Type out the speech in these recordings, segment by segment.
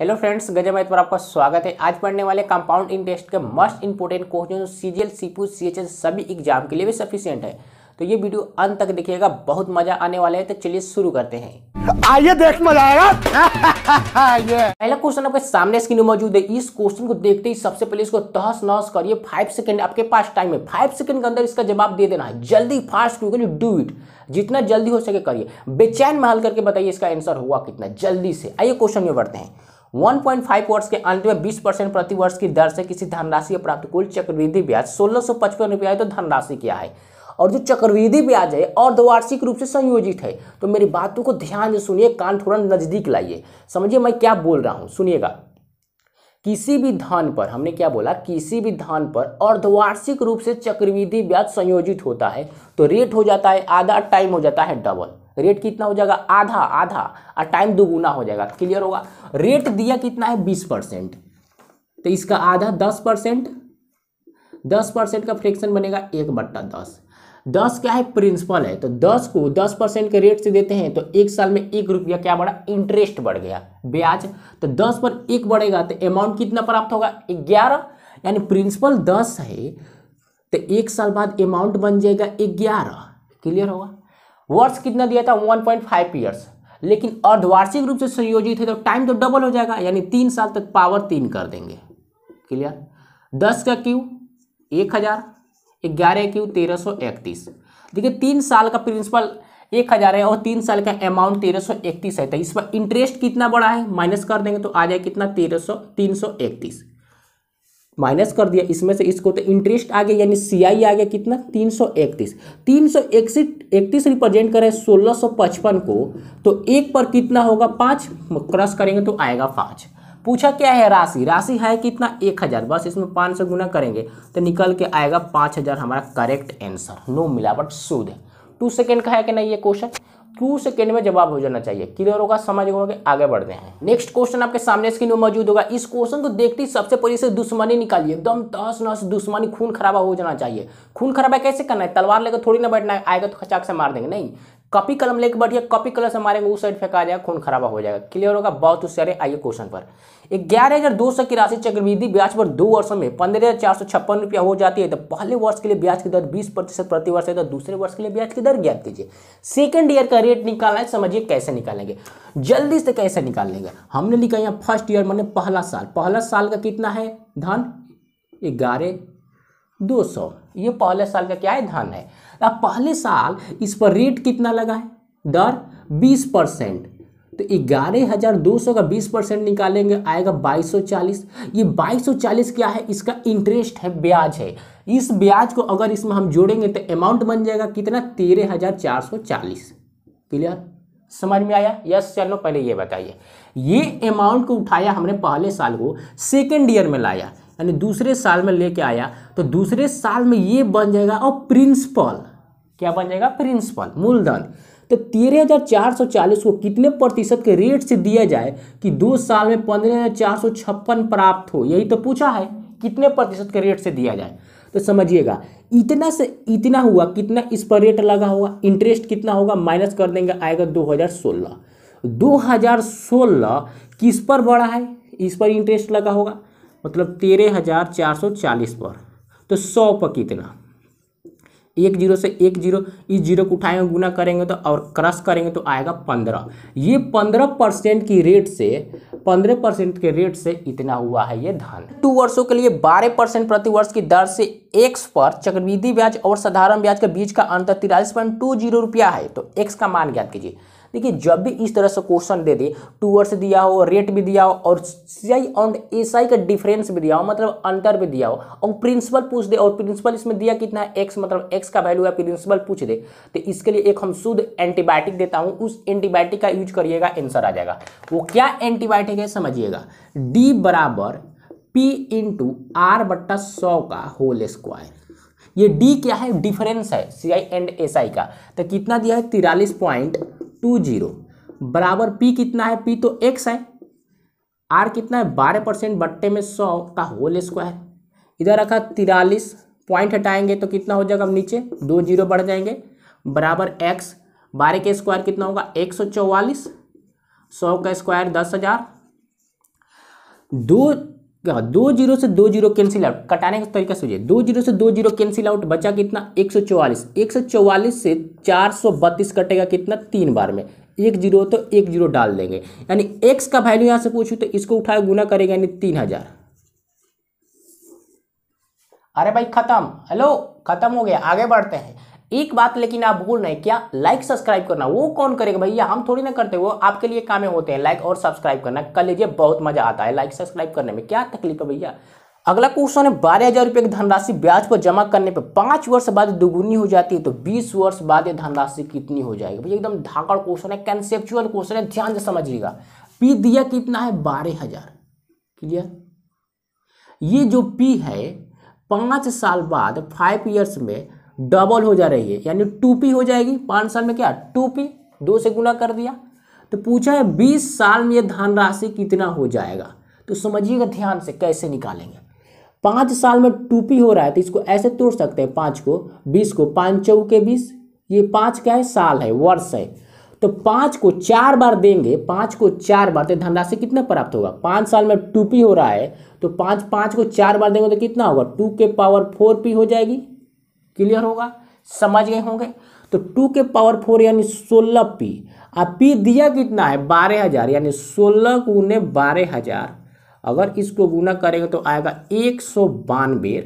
Hello friends, गजब math पर आपका स्वागत है। आज पढ़ने वाले कंपाउंड इंटरेस्ट के must important question CGL, Sipu, CHS सभी एग्जाम के लिए भी सफिशिएंट है। तो ये वीडियो अंत तक देखिएगा, बहुत मजा आने वाला है। तो चलिए शुरू करते हैं। आइए देख मजा आएगा। पहला क्वेश्चन आपके सामने स्क्रीन में मौजूद है। इस क्वेश्चन को देखते ही सबसे पहले इसको तहस नहस करिए। 5 सेकंड आपके पास टाइम है। 5 सेकंड के अंदर इसका जवाब दे देना है। जल्दी फास्ट डू इट, जितना जल्दी हो सके करिए। बेचैन में हल करके बताइए इसका आंसर हुआ कितना जल्दी से। आइए क्वेश्चन में बढ़ते हैं। 1.5 वर्ष के अंत में 20% प्रति वर्ष की दर से किसी धनराशि प्राप्त कुल चक्रवृद्धि ब्याज 1655 रुपया है। तो धनराशि क्या है? और जो चक्रवृद्धि ब्याज है अर्धवार्षिक रूप से संयोजित है। तो मेरी बातों को ध्यान से सुनिए, कान थोड़ा नजदीक लाइए, समझिए मैं क्या बोल रहा हूं। सुनिएगा, किसी भी धन पर, हमने क्या बोला, किसी भी धन पर अर्धवार्षिक रूप से चक्रवृद्धि ब्याज संयोजित होता है तो रेट हो जाता है आधा, टाइम हो जाता है डबल। रेट कितना हो जाएगा? आधा आधा, और टाइम दुगुना हो जाएगा। क्लियर होगा? रेट दिया कितना है? 20%, तो इसका आधा 10%। 10% का फ्रैक्शन बनेगा 1/10। 10 क्या है? प्रिंसिपल है, तो 10 को 10% के रेट से देते हैं तो एक साल में 1 रुपया क्या बढ़ा? इंटरेस्ट बढ़ गया, ब्याज। तो 10 पर 1 बढ़ेगा तो अमाउंट कितना प्राप्त होगा? 11। यानी प्रिंसिपल 10 है तो एक साल बाद अमाउंट बन जाएगा 11। क्लियर होगा? वर्ष कितना दिया था? 1.5 ईयर्स, लेकिन अर्धवार्षिक रूप से संयोजित है तो टाइम तो डबल हो जाएगा, यानी 3 साल तक पावर 3 कर देंगे। क्लियर? 10 का क्यू 1000, 11 क्यू 1331। देखिए 3 साल का प्रिंसिपल 1000 है और 3 साल का अमाउंट 1331 है। तो इस पर इंटरेस्ट कितना बड़ा है? माइनस कर देंगे तो आ जाए कितना? 331 माइनस कर दिया इसमें से इसको, तो इंटरेस्ट आ गया, यानी सीआई आ गया कितना? 331। 331 रिप्रेजेंट करें 1655 को, तो 1 पर कितना होगा? 5। क्रॉस करेंगे तो आएगा 5। पूछा क्या है? राशि। राशि है कितना? 1000। बस इसमें 5 से गुना करेंगे तो निकल के आएगा 5000। हमारा करेक्ट आंसर, नो मिलावट, शुद्ध। 2 सेकेंड का है कि नहीं ये क्वेश्चन? 2 सेकेंड में जवाब हो जाना चाहिए। क्लियर होगा? समझ होगा? आगे बढ़ते हैं। नेक्स्ट क्वेश्चन आपके सामने स्क्रीन में मौजूद होगा। इस क्वेश्चन को देखते ही सबसे पहले से दुश्मनी निकालिए। एकदम तहस नहस दुश्मनी, खून खराबा हो जाना चाहिए। खून खराबा कैसे करना है? तलवार लेकर थोड़ी ना बैठना है, आएगा तो खचाक से मार देंगे, नहीं। कॉपी कलम लेकर बैठिए, कॉपी कलम से मारेंगे उस साइड फेंका जाएगा, खून खराबा हो जाएगा। क्लियर होगा? बहुत होशियार है। आइए क्वेश्चन पर। 11200 की राशि चक्रवृद्धि ब्याज पर 2 वर्षों में 15456 रुपया हो जाती है। तो पहले वर्ष के लिए ब्याज की दर 20% प्रति वर्ष है, तो दूसरे वर्ष के लिए ब्याज की दर ज्ञात कीजिए। सेकेंड ईयर का रेट निकालना है, समझिए कैसे निकालेंगे, जल्दी से कैसे निकाल लेंगे। हमने लिखा यहाँ फर्स्ट ईयर माने पहला साल। पहला साल का कितना है धन? 11200। ये पहले साल का क्या है? धन है। अब पहले साल इस पर रेट कितना लगा है? दर 20%। तो 11200 का 20% निकालेंगे, आएगा 2240। ये 2240 क्या है? इसका इंटरेस्ट है, ब्याज है। इस ब्याज को अगर इसमें हम जोड़ेंगे तो अमाउंट बन जाएगा कितना? 13440। क्लियर? समझ में आया? यस या नो? पहले ये बताइए। ये अमाउंट को उठाया हमने पहले साल को, सेकेंड ईयर में लाया, यानी दूसरे साल में लेके आया, तो दूसरे साल में ये बन जाएगा। और प्रिंसिपल क्या बन जाएगा? प्रिंसिपल, मूलधन। तो 13440 को कितने प्रतिशत के रेट से दिया जाए कि 2 साल में 15456 प्राप्त हो? यही तो पूछा है, कितने प्रतिशत के रेट से दिया जाए। तो समझिएगा, इतना से इतना हुआ, कितना इस पर रेट लगा होगा, इंटरेस्ट कितना होगा, माइनस कर देंगे, आएगा 2016। 2016 किस पर बढ़ा है? इस पर इंटरेस्ट लगा होगा, मतलब 13440 पर। तो 100 पर कितना? 1 0 से 1 0, इस 0 को उठाएंगे, गुना करेंगे तो और क्रॉस करेंगे तो आएगा 15। ये 15% की रेट से, 15% के रेट से इतना हुआ है ये धन। 2 वर्षों के लिए 12% प्रति वर्ष की दर से एक्स पर चक्रवृद्धि ब्याज और साधारण ब्याज के बीच का अंतर 43.20 रुपया है। तो एक्स का मान ज्ञात कीजिए। देखिए, जब भी इस तरह से क्वेश्चन दे दे, 2 वर्ष दिया हो, रेट भी दिया हो, और सीआई और एसआई का डिफरेंस भी दिया हो, मतलब अंतर भी दिया हो, और प्रिंसिपल पूछ दे, और प्रिंसिपल इसमें दिया कितना है? एक्स, मतलब एक्स का वैल्यू है, प्रिंसिपल पूछ दे, तो इसके लिए एक हम शुद्ध एंटीबायोटिक देता हूं, उस एंटीबायोटिक का यूज करिएगा, आंसर आ जाएगा। वो क्या एंटीबायोटिक है समझिएगा। डी बराबर पी इंटू आर बट्टा 100 का होल स्क्वायर। ये डी क्या है? डिफरेंस है सीआई एंड एसआई का। तो कितना दिया है? 43.20 बराबर पी कितना है? पी तो एक्स है। आर कितना है? 12% बट्टे में 100 का होल स्क्वायर। इधर रखा 43, पॉइंट हटाएंगे तो कितना हो जाएगा? नीचे 2 0 बढ़ जाएंगे, बराबर एक्स। 12 के स्क्वायर कितना होगा? 144। 100 का स्क्वायर 10,000। दो 2 जीरो से 2 जीरो कैंसिल आउट, कटाने का तरीका सोचिए। 2 जीरो से 2 जीरो कैंसिल आउट, बचा कितना 144। 144 से 432 कटेगा कितना 3 बार में, 1 जीरो तो 1 जीरो डाल देंगे, यानी x का वैल्यू यहाँ से पूछूं तो इसको उठाए गुना करेगा यानी 3000। अरे भाई खत्म, हेलो खत्म हो गया, आगे बढ़ते हैं। एक बात लेकिन आप भूल रहे हैं क्या, लाइक सब्सक्राइब करना। वो कौन करेगा भैया, हम थोड़ी ना करते, वो आपके लिए काम होते हैं लाइक और सब्सक्राइब करना। कर लीजिए, बहुत मजा आता है लाइक सब्सक्राइब करने में, क्या तकलीफ है भैया। अगला क्वेश्चन है 12,000 रुपये की धनराशि ब्याज पर जमा करने पर 5 वर्ष बाद दोगुनी हो जाती है तो 20 वर्ष बाद ये धनराशि कितनी हो जाएगी। भैया एकदम धाकड़ क्वेश्चन है, कंसेप्चुअल क्वेश्चन है, ध्यान से समझिएगा। पी दिया कितना है 12,000, क्लियर। ये जो पी है 5 साल बाद 5 ईयर्स में डबल हो जा रही है, यानी 2p हो जाएगी। 5 साल में क्या 2p, 2 से गुना कर दिया। तो पूछा है 20 साल में ये धनराशि कितना हो जाएगा, तो समझिएगा ध्यान से कैसे निकालेंगे। 5 साल में 2p हो रहा है तो इसको ऐसे तोड़ सकते हैं, 5 को 20 को, 5 चौके 20, ये 5 क्या है साल है, वर्ष है। तो 5 को 4 बार देंगे, 5 को 4 बार तो धनराशि कितना प्राप्त होगा। 5 साल में 2p हो रहा है तो 5 को 4 बार देंगे तो कितना होगा 2 के पावर 4p हो जाएगी, क्लियर होगा, समझ गए होंगे। तो 2 के पावर 4 यानी 16p, अब p दिया कितना है 12,000, यानी 16 गुने 12,000, अगर इसको गुना करेंगे तो आएगा 192,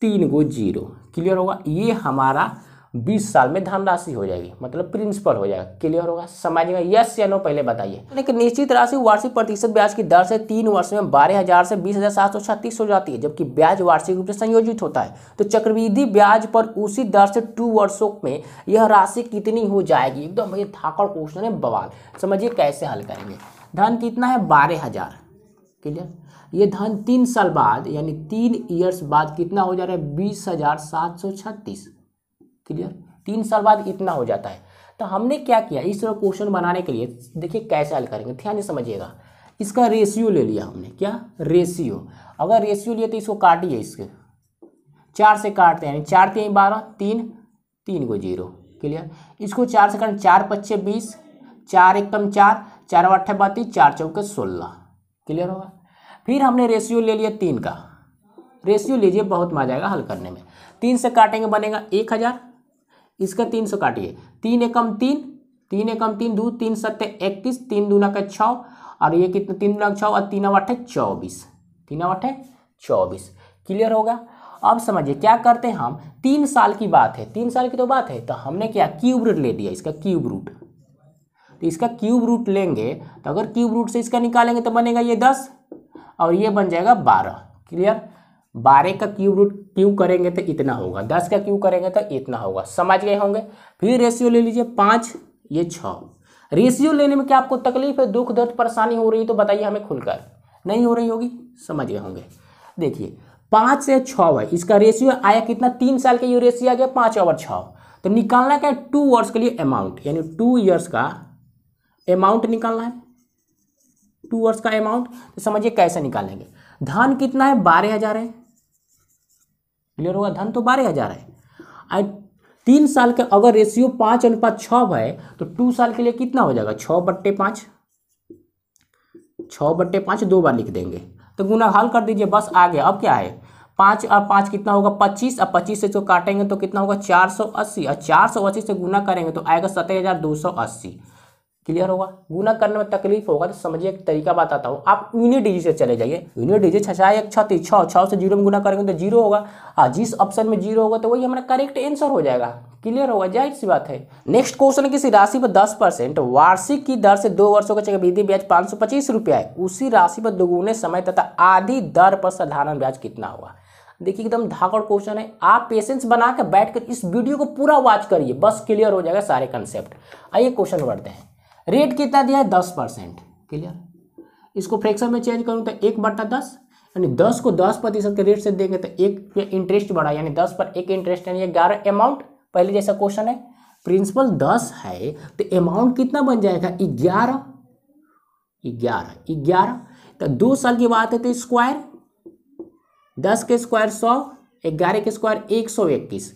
3 को 0, क्लियर होगा। ये हमारा 20 साल में धनराशि हो जाएगी, मतलब प्रिंसिपल हो जाएगा, क्लियर होगा, समझिएगा। यस या नो पहले बताइए। लेकिन निश्चित राशि वार्षिक प्रतिशत ब्याज की दर से 3 वर्ष में 12,000 से 20,736 हो जाती है, जबकि ब्याज वार्षिक रूप से संयोजित होता है। तो चक्रवृद्धि ब्याज पर उसी दर से 2 वर्षों में यह राशि कितनी हो जाएगी। एकदम भैया धाकड़ क्वेश्चन है, बवाल। समझिए कैसे हल करेंगे। धन कितना है 12,000, क्लियर। ये धन 3 साल बाद यानी 3 ईयर्स बाद कितना हो जा रहा है 20,736, क्लियर। 3 साल बाद इतना हो जाता है। तो हमने क्या किया, इस तरह क्वेश्चन बनाने के लिए देखिए कैसे हल करेंगे, ध्यान से समझिएगा। इसका रेशियो ले लिया हमने, क्या रेशियो। अगर रेशियो लिए तो इसको काटिए, इसके 4 से काटते हैं, 4 3 12, 3 को 0, क्लियर। इसको 4 से काटें, 4 5 20, 4 1 4, 4 8 32, 4 चौके 16, क्लियर होगा। फिर हमने रेशियो ले लिया 3 का, रेशियो लीजिए बहुत मजा आएगा हल करने में। 3 से काटेंगे बनेगा 1000, इसका 3 से काटिए, 3 एकम 3, 3 एकम 3, 2 3 7 31, 3 दूना का 6, और ये कितना 3 दूना का 6 और 3 8 24, 3 8 24, क्लियर होगा। अब समझिए क्या करते हैं हम, 3 साल की बात है, 3 साल की तो बात है, तो हमने क्या क्यूब रूट ले दिया, इसका क्यूब रूट। तो इसका क्यूब रूट लेंगे तो अगर क्यूब रूट से इसका निकालेंगे तो बनेगा ये 10 और ये बन जाएगा 12, क्लियर। 12 का क्यूब रूट क्यों करेंगे तो इतना होगा, 10 का क्यूब करेंगे तो इतना होगा, समझ गए होंगे। फिर रेशियो ले लीजिए 5, ये 6। रेशियो लेने में क्या आपको तकलीफ है, दुख दर्द परेशानी हो रही है तो बताइए हमें खुलकर, नहीं हो रही होगी, समझ गए होंगे। देखिए 5 से 6 है, इसका रेशियो आया कितना 3 साल के, ये रेशियो आ गया 5 और 6। तो निकालना क्या है 2 वर्ष के लिए अमाउंट, यानी 2 ईयर्स का अमाउंट निकालना है, 2 वर्ष का अमाउंट। तो समझिए कैसे निकालेंगे। धन कितना है 12,000 है, क्लियर होगा, धन तो 12,000 है। 3 साल के अगर रेशियो 5:6 है तो 2 साल के लिए कितना हो जाएगा 6/5, 6/5 2 बार लिख देंगे तो गुना हल कर दीजिए, बस आ गया। अब क्या है 5 और 5 कितना होगा 25, अब 25 से जो काटेंगे तो कितना होगा 480, और 480 से गुना करेंगे तो आएगा 27,280, क्लियर होगा। गुना करने में तकलीफ होगा तो समझिए एक तरीका बताता हूँ, आप यूनिट डिजिट से चले जाइए। यूनिट डिजिट 6 1 36, 6 से 0 में गुना करेंगे तो 0 होगा, जिस ऑप्शन में 0 होगा तो वही हमारा करेक्ट आंसर हो जाएगा, क्लियर होगा, जाहिर सी बात है। नेक्स्ट क्वेश्चन, किसी राशि पर 10% वार्षिक की दर से 2 वर्षों का चक्रवृद्धि ब्याज 525 रुपया है, उसी राशि पर दोगुने समय तथा आधी दर पर साधारण ब्याज कितना होगा। देखिए एकदम धाकड़ क्वेश्चन है, आप पेशेंस बना के बैठ कर इस वीडियो को पूरा वॉच करिए, बस क्लियर हो जाएगा सारे कंसेप्ट। आइए क्वेश्चन बढ़ते हैं। रेट कितना दिया है 10%, क्लियर। इसको फ्रैक्शन में चेंज करूँ तो 1/10, यानी 10 को 10% के रेट से देंगे तो 1 इंटरेस्ट बढ़ा, यानी 10 पर 1 इंटरेस्ट, यानी 11 अमाउंट। पहले जैसा क्वेश्चन है, प्रिंसिपल 10 है तो अमाउंट कितना बन जाएगा 11, 11। तो 2 साल की बात है तो स्क्वायर, 10 के स्क्वायर 100, 11 के स्क्वायर 121।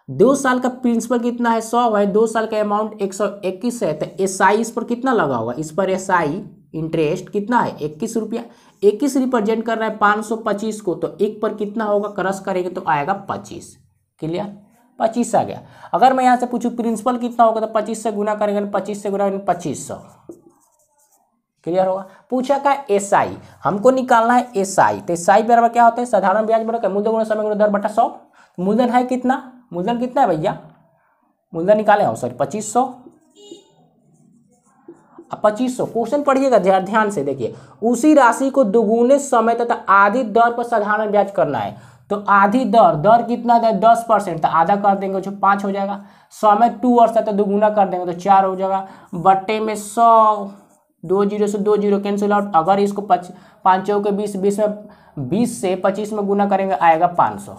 2 साल का प्रिंसिपल कितना है 100 है, 2 साल का अमाउंट 121 है, तो एसआई इस पर कितना लगा होगा, इस पर एसआई इंटरेस्ट कितना है 21 रुपया। 21 रिप्रेजेंट कर रहा है 525 को, तो 1 पर कितना होगा, क्रॉस करेंगे तो आएगा 25। क्लियर, 25 आ गया। अगर मैं यहाँ से पूछूं प्रिंसिपल कितना होगा, तो 25 से गुना करेंगे, 25 से गुना 2500। क्लियर होगा। पूछा का एसआई, हमको निकालना है एसआई। तो एसआई बराबर क्या होता है, साधारण ब्याज बराबर मूलधन गुणा समय गुणा दर बटा 100। मूलधन है कितना, मूलधन कितना है भैया, मूलधन निकाले हो सॉरी 2500। अब 2500 क्वेश्चन पढ़िएगा ध्यान से, देखिए उसी राशि को दुगुने समय तथा आधी दर पर साधारण ब्याज करना है। तो आधी दर कितना है 10%, तो आधा कर देंगे जो 5 हो जाएगा। समय 2 वर्ष है तो दुगुना कर देंगे तो 4 हो जाएगा, बट्टे में 100, 2 जीरो से 2 जीरो कैंसिल आउट। अगर इसको 5 चौके 20, 20 से 25 में गुना करेंगे आएगा 500।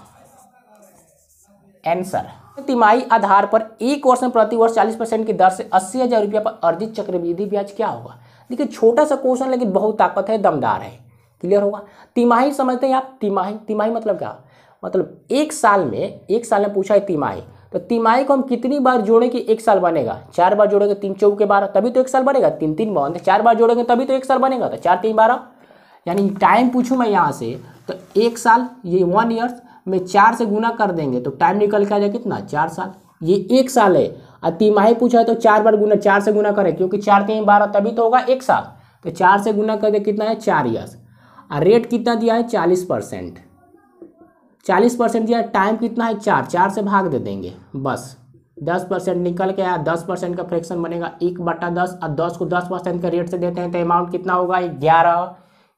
आंसर तिमाही आधार पर एक वर्ष में प्रति वर्ष 40% की दर से 80,000 रुपया पर अर्जित चक्रवृद्धि ब्याज क्या होगा। देखिए छोटा सा क्वेश्चन लेकिन बहुत ताकत है, दमदार है। क्लियर होगा। तिमाही समझते हैं आप, तिमाही मतलब क्या, मतलब एक साल में पूछा है तिमाही। तो तिमाही को हम कितनी बार जोड़ें कि एक साल बनेगा, 4 बार जोड़ेंगे, 3 चौके 12 तभी तो एक साल बनेगा। 3 बार 4 बार जोड़ेंगे तभी तो एक साल बनेगा, तो 4 3 12। यानी टाइम पूछूं मैं यहाँ से, तो एक साल ये 1 ईयर में 4 से गुना कर देंगे तो टाइम निकल के आ जाए कितना, 4 साल। ये एक साल है। और तिमाही पूछा है तो 4 बार गुना, 4 से गुना करें क्योंकि 4 3 12 तभी तो होगा एक साल। तो 4 से गुना कर दे कितना है 4 ईयर्स। और रेट कितना दिया है 40%, 40% दिया है। टाइम कितना है 4 से भाग दे देंगे बस, 10% निकल के आया। 10% का फ्रैक्शन बनेगा 1/10, और 10 को 10% का रेट से देते हैं तो अमाउंट कितना होगा 11।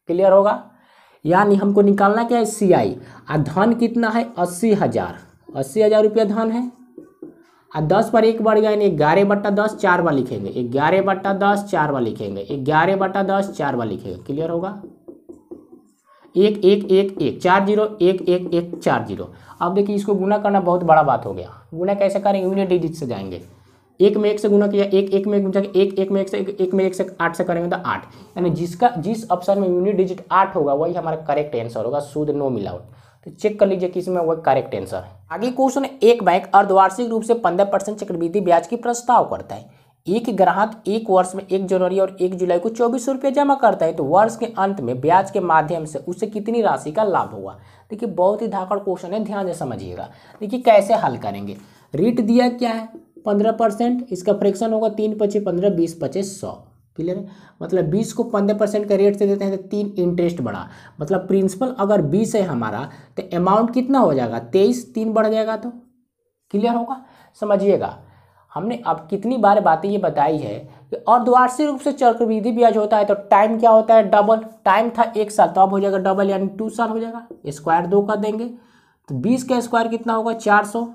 क्लियर होगा। यानी हमको निकालना क्या है सीआई। और धन कितना है 80,000, 80,000 रुपया धन है। और 10 पर 1 बढ़ गया, यानी 11/10 4 बार लिखेंगे, 11/10 4 बार लिखेंगे, 11/10 4 बार लिखेंगे। क्लियर होगा। 1 1 1 1 4 0 1 1 1 4 0। अब देखिए इसको गुना करना बहुत बड़ा बात हो गया। गुना कैसे करेंगे, यूनिट डिजिट से जाएंगे। 1 में 1 से गुना किया, 1 1 में 1 गुना, 1 1 में 1 से 8 से करेंगे तो 8। यानी जिस ऑप्शन में यूनिट डिजिट 8 होगा वही हमारा करेक्ट आंसर होगा, शुद्ध नो मिलावट। तो चेक कर लीजिए किस में वह करेक्ट आंसर है। आगे क्वेश्चन, एक बैंक अर्धवार्षिक रूप से 15% चक्रवृद्धि ब्याज की प्रस्ताव करता है। एक ग्राहक एक वर्ष में 1 जनवरी और 1 जुलाई को 2400 रुपये जमा करता है, तो वर्ष के अंत में ब्याज के माध्यम से उसे कितनी राशि का लाभ होगा। देखिए बहुत ही धाकड़ क्वेश्चन है, ध्यान से समझिएगा। देखिए कैसे हल करेंगे। रेट दिया क्या है 15%, इसका फ्रैक्शन होगा 3 × 5 = 15, 20 × 5 = 100। क्लियर है। मतलब 20 को 15% का रेट से देते हैं तो 3 इंटरेस्ट बढ़ा, मतलब प्रिंसिपल अगर 20 है हमारा तो अमाउंट कितना हो जाएगा 23, 3 बढ़ जाएगा तो। क्लियर होगा। समझिएगा हमने अब कितनी बार बातें ये बताई है कि अर्धवार्षिक रूप से चक्रवृद्धि ब्याज होता है तो टाइम क्या होता है डबल। टाइम था 1 साल तो अब हो जाएगा डबल, यानी 2 साल हो जाएगा। स्क्वायर 2 कर देंगे तो 20 का स्क्वायर कितना होगा 400,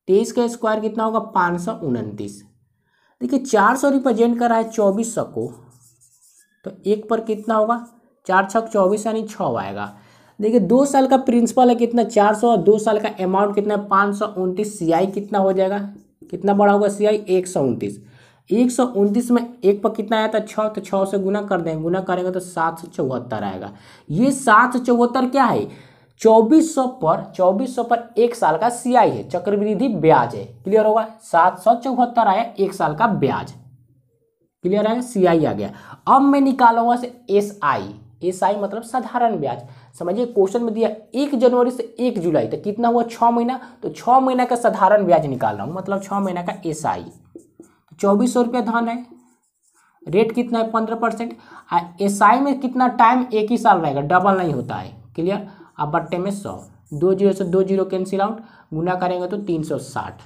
23 का स्क्वायर कितना होगा 529। देखिए 400 रिप्रेजेंट कर रहा है 2400 को, तो 1 पर कितना होगा 4 छक 24 यानी 6 आएगा। देखिए 2 साल का प्रिंसिपल है कितना 400, और 2 साल का अमाउंट कितना है 529। सीआई कितना हो जाएगा, कितना बड़ा होगा सीआई 129। 129 में 1 पर कितना आया था 6, तो 6 से गुना कर देंगे, गुना करेंगे तो 774 आएगा। ये 774 क्या है 2400 पर 1 साल का सीआई है, चक्रवृद्धि ब्याज है। क्लियर होगा। 774 आया 1 साल का ब्याज। क्लियर है, सीआई आ गया। अब मैं निकालूंगा से एसआई मतलब साधारण ब्याज। समझिए क्वेश्चन में दिया 1 जनवरी से 1 जुलाई तो कितना हुआ 6 महीना, तो 6 महीना का साधारण ब्याज निकाल रहा हूँ, मतलब 6 महीना का एसआई। 2400 रुपया धन है, रेट कितना है 15%। एसआई में कितना टाइम 1 ही साल रहेगा, डबल नहीं होता है। क्लियर। अब बट्टे में 100, 2 जीरो से 2 जीरो कैंसिल आउट, गुना करेंगे तो 360।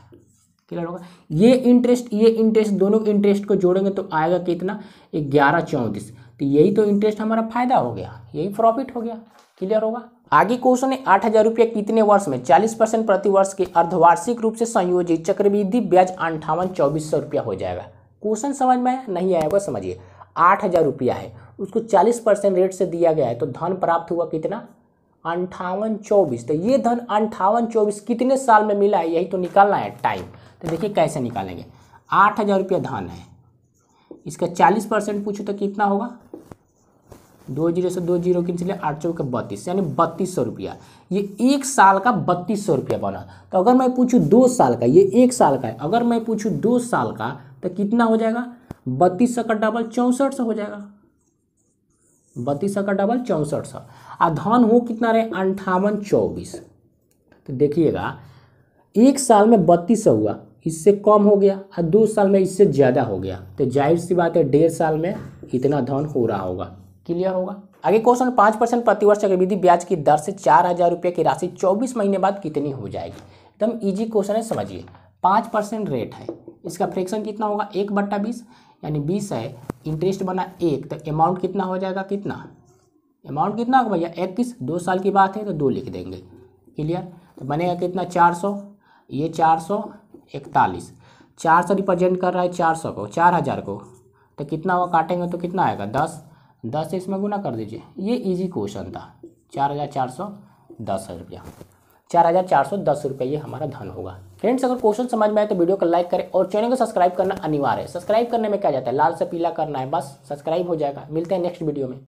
क्लियर होगा। ये इंटरेस्ट दोनों इंटरेस्ट को जोड़ेंगे तो आएगा कितना 1134। तो यही तो इंटरेस्ट हमारा फायदा हो गया, यही प्रॉफिट हो गया। क्लियर होगा। आगे क्वेश्चन है 8000 रुपया कितने वर्ष में 40% प्रति वर्ष के अर्धवार्षिक रूप से संयोजित चक्रवृद्धि ब्याज 58,2400 रुपया हो जाएगा। क्वेश्चन समझ में आया नहीं आएगा। समझिए 8000 रुपया है, उसको 40% रेट से दिया गया है, तो धन प्राप्त हुआ कितना 5824। तो ये धन 5824 कितने साल में मिला है, यही तो निकालना है टाइम। तो देखिए कैसे निकालेंगे। 8000 रुपया धन है, इसका 40% पूछो तो कितना होगा 2 जीरो से 2 जीरो की चलिए 8 चौके 32, यानी 3200 रुपया। ये 1 साल का 3200 रुपया बना। तो अगर मैं पूछूं 2 साल का, ये 1 साल का है, अगर मैं पूछूं 2 साल का तो कितना हो जाएगा 3200 का डबल 6400 हो जाएगा, 3200 का डबल 6400। और धन हो कितना रहे 5824। तो देखिएगा एक साल में 3200 हुआ, इससे कम हो गया, और 2 साल में इससे ज़्यादा हो गया, तो जाहिर सी बात है 1.5 साल में इतना धन हो रहा होगा। क्लियर होगा। आगे क्वेश्चन 5% प्रतिवर्ष चक्रवृद्धि ब्याज की दर से 4000 रुपये की राशि 24 महीने बाद कितनी हो जाएगी। एकदम ईजी क्वेश्चन है, समझिए। 5% रेट है, इसका फ्रैक्शन कितना होगा 1/20, यानी 20 है, इंटरेस्ट बना 1, तो अमाउंट कितना हो जाएगा, कितना अमाउंट कितना होगा भैया 21, 2 साल की बात है तो 2 लिख देंगे। क्लियर। तो बनेगा कितना 400, ये 441, 400 रिप्रेजेंट कर रहा है 400 को, 4000 को, तो कितना हुआ काटेंगे तो कितना आएगा 10 से इसमें गुना कर दीजिए। ये इजी क्वेश्चन था। 4410 रुपया, 4410 रुपये ये हमारा धन होगा। फ्रेंड्स अगर क्वेश्चन समझ में आए तो वीडियो को लाइक करें और चैनल को सब्सक्राइब करना अनिवार्य है। सब्सक्राइब करने में क्या जाता है, लाल से पीला करना है, बस सब्सक्राइब हो जाएगा। मिलते हैं नेक्स्ट वीडियो में।